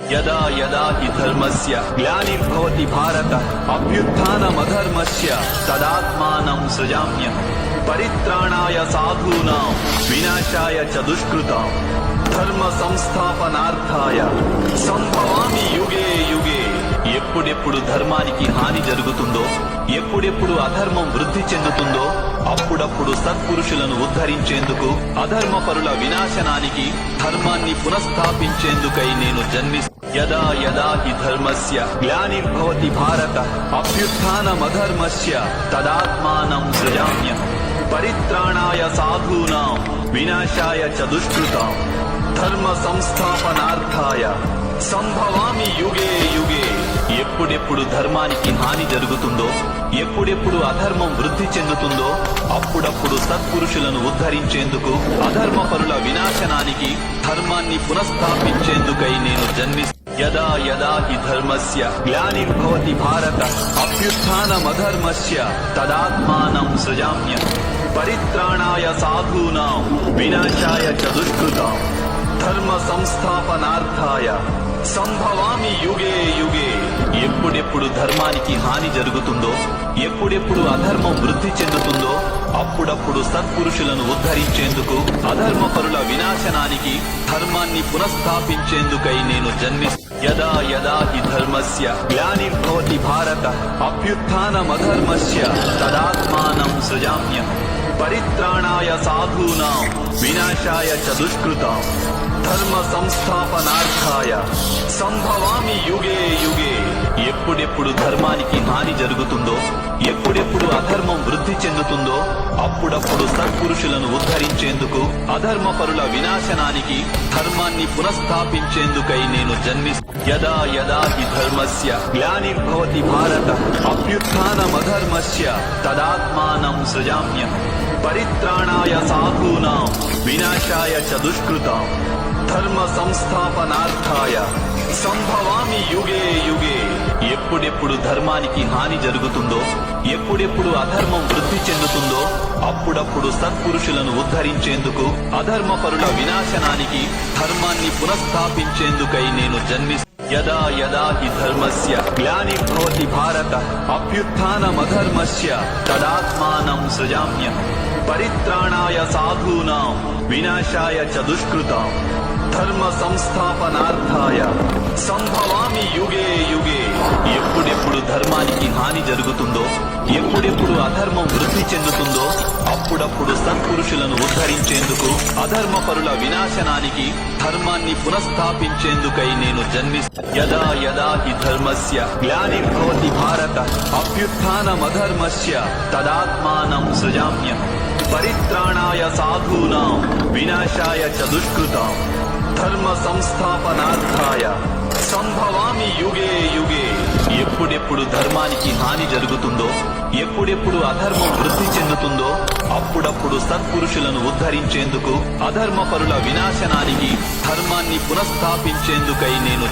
యదా యదా హి ధర్మస్య గ్లానిర్భవతి భారత అభ్యుత్థానమధర్మస్య తదాత్మానం సృజామ్యహం పరిత్రాణాయ సాధూనాం వినాశాయ చ దుష్కృతాం ధర్మ సంస్థాపనార్థాయ సంభవామి యుగే యుగే. ఎప్పుడెప్పుడు ధర్మానికి హాని జరుగుతుందో, ఎప్పుడెప్పుడు అధర్మం వృద్ధి చెందుతుందో అప్పుడప్పుడు సత్పురుషులను ఉద్ధరించేందుకు, అధర్మపరుల వినాశనానికి, ధర్మాన్ని పునఃస్థాపించేందుకై నేను యదా యదా హి ధర్మస్య గ్లానిర్భవతి భారత అభ్యుత్థానమధర్మస్య తదాత్మానం సృజామ్యహం పరిత్రాణాయ సాధూనాం వినాశాయ చ దుష్కృతాం ధర్మ సంస్థాపనార్థాయ సంభవామి యుగే యుగే. ఎప్పుడెప్పుడు ధర్మానికి హాని జరుగుతుందో, ఎప్పుడెప్పుడు అధర్మం వృద్ధి చెందుతుందో అప్పుడప్పుడు సత్పురుషులను ఉద్ధరించేందుకు, అధర్మపరుల వినాశనానికి, ధర్మాన్ని పునఃస్థాపించేందుకై నేను యదా యదా హి ధర్మస్య గ్లానిర్భవతి భారత అభ్యుత్థానమధర్మస్య తదాత్మానం సృజామ్యహం పరిత్రాణాయ సాధూనాం వినాశాయ చ దుష్కృతాం ధర్మ సంస్థాపనార్థాయ సంభవామి యుగే యుగే. ఎప్పుడెప్పుడు ధర్మానికి హాని జరుగుతుందో, ఎప్పుడెప్పుడు అధర్మం వృద్ధి చెందుతుందో అప్పుడప్పుడు సత్పురుషులను ఉద్ధరించేందుకు, అధర్మపరుల వినాశనానికి, ధర్మాన్ని పునఃస్థాపించేందుకై నేను యదా యదా హి ధర్మస్య గ్లానిర్భవతి భారత అభ్యుత్థానమధర్మస్య తదాత్మానం సృజామ్యహం పరిత్రాణాయ సాధూనాం వినాశాయ చ దుష్కృతాం ధర్మ సంస్థాపనార్థాయ సంభవామి యుగే యుగే. ఎప్పుడెప్పుడు ధర్మానికి హాని జరుగుతుందో, ఎప్పుడెప్పుడు అధర్మం వృద్ధి చెందుతుందో అప్పుడప్పుడు సత్పురుషులను ఉద్ధరించేందుకు, అధర్మపరుల వినాశనానికి, ధర్మాన్ని పునఃస్థాపించేందుకై నేను యదా యదా హి ధర్మస్య గ్లానిర్భవతి భారత అభ్యుత్థానమధర్మస్య తదాత్మానం సృజామ్యహం పరిత్రాణాయ సాధూనాం వినాశాయ చ దుష్కృతాం ధర్మ సంస్థాపనార్థాయ సంభవామి యుగే యుగే. ఎప్పుడెప్పుడు ధర్మానికి హాని జరుగుతుందో, ఎప్పుడెప్పుడు అధర్మం వృద్ధి చెందుతుందో అప్పుడప్పుడు సత్పురుషులను ఉద్ధరించేందుకు, అధర్మపరుల వినాశనానికి, ధర్మాన్ని పునఃస్థాపించేందుకై నేను యదా యదా హి ధర్మస్య గ్లానిర్భవతి భారత అభ్యుత్థానమధర్మస్య తదాత్మానం సృజామ్యహం పరిత్రాణాయ సాధూనాం వినాశాయ చ దుష్కృతాం ధర్మ సంస్థాపనార్థాయ సంభవామి యుగే యుగే. ఎప్పుడెప్పుడు ధర్మానికి హాని జరుగుతుందో, ఎప్పుడెప్పుడు అధర్మం వృద్ధి చెందుతుందో అప్పుడప్పుడు సత్పురుషులను ఉద్ధరించేందుకు, అధర్మపరుల వినాశనానికి, ధర్మాన్ని పునఃస్థాపించేందుకై నేను యదా యదా హి ధర్మస్య గ్లానిర్భవతి భారత అభ్యుత్థానమధర్మస్య తదాత్మానం సృజామ్యహం పరిత్రాణాయ సాధూనాం వినాశాయ చ దుష్కృతాం ధర్మ సంస్థాపనార్థాయ సంభవామి యుగే యుగే. ఎప్పుడెప్పుడు ధర్మానికి హాని జరుగుతుందో, ఎప్పుడెప్పుడు అధర్మం వృద్ధి చెందుతుందో అప్పుడప్పుడు సత్పురుషులను ఉద్ధరించేందుకు, అధర్మపరుల వినాశనానికి, ధర్మాన్ని పునఃస్థాపించేందుకై నేను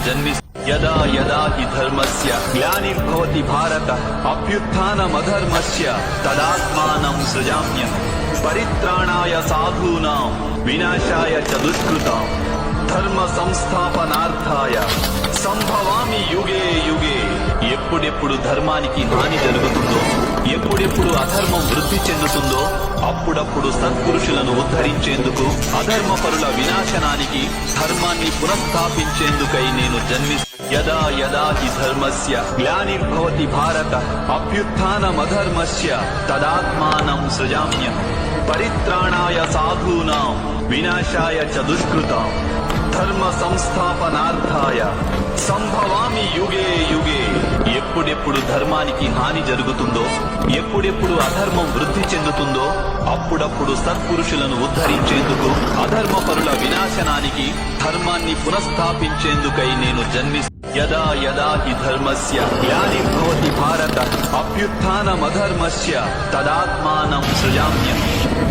యదా యదా హి ధర్మస్య గ్లానిర్భవతి భారత అభ్యుత్థానమధర్మస్య తదాత్మానం సృజామ్యహం పరిత్రాణాయ సాధూనాం వినాశాయ చ దుష్కృతాం ధర్మ సంస్థాపనార్థాయ సంభవామి యుగే యుగే. ఎప్పుడెప్పుడు ధర్మానికి హాని జరుగుతుందో, ఎప్పుడెప్పుడు అధర్మం వృద్ధి చెందుతుందో అప్పుడప్పుడు సత్పురుషులను ఉద్ధరించేందుకు, అధర్మపరుల వినాశనానికి, ధర్మాన్ని పునఃస్థాపించేందుకై నేను యదా యదా హి ధర్మస్య గ్లానిర్భవతి భారత అభ్యుత్థానమధర్మస్య తదాత్మానం సృజామ్యహం పరిత్రాణాయ సాధూనాం వినాశాయ చ దుష్కృతాం ధర్మ సంస్థాపనార్థాయ సంభవామి యుగే యుగే. ఎప్పుడెప్పుడు ధర్మానికి హాని జరుగుతుందో, ఎప్పుడెప్పుడు అధర్మం వృద్ధి చెందుతుందో అప్పుడప్పుడు సత్పురుషులను ఉద్ధరించేందుకు, అధర్మపరుల వినాశనానికి, ధర్మాన్ని పునఃస్థాపించేందుకై నేను యదా యదా హి ధర్మస్య గ్లానిర్భవతి భారత అభ్యుత్థానమధర్మస్య తదాత్మానం సృజామ్యహం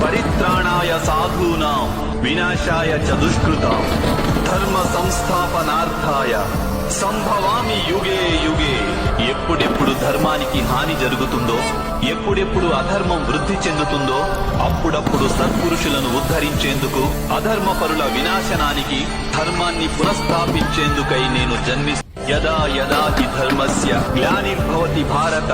పరిత్రాణాయ సాధూనాం వినాశాయ చ దుష్కృతాం ధర్మ సంస్థాపనార్థాయ సంభవామి యుగే యుగే. ఎప్పుడెప్పుడు ధర్మానికి హాని జరుగుతుందో, ఎప్పుడెప్పుడు అధర్మం వృద్ధి చెందుతుందో అప్పుడప్పుడు సత్పురుషులను ఉద్ధరించేందుకు, అధర్మపరుల వినాశనానికి, ధర్మాన్ని పునఃస్థాపించేందుకై నేను జన్మిస్తాను. యదా యదా హి ధర్మస్య గ్లానిర్భవతి భారత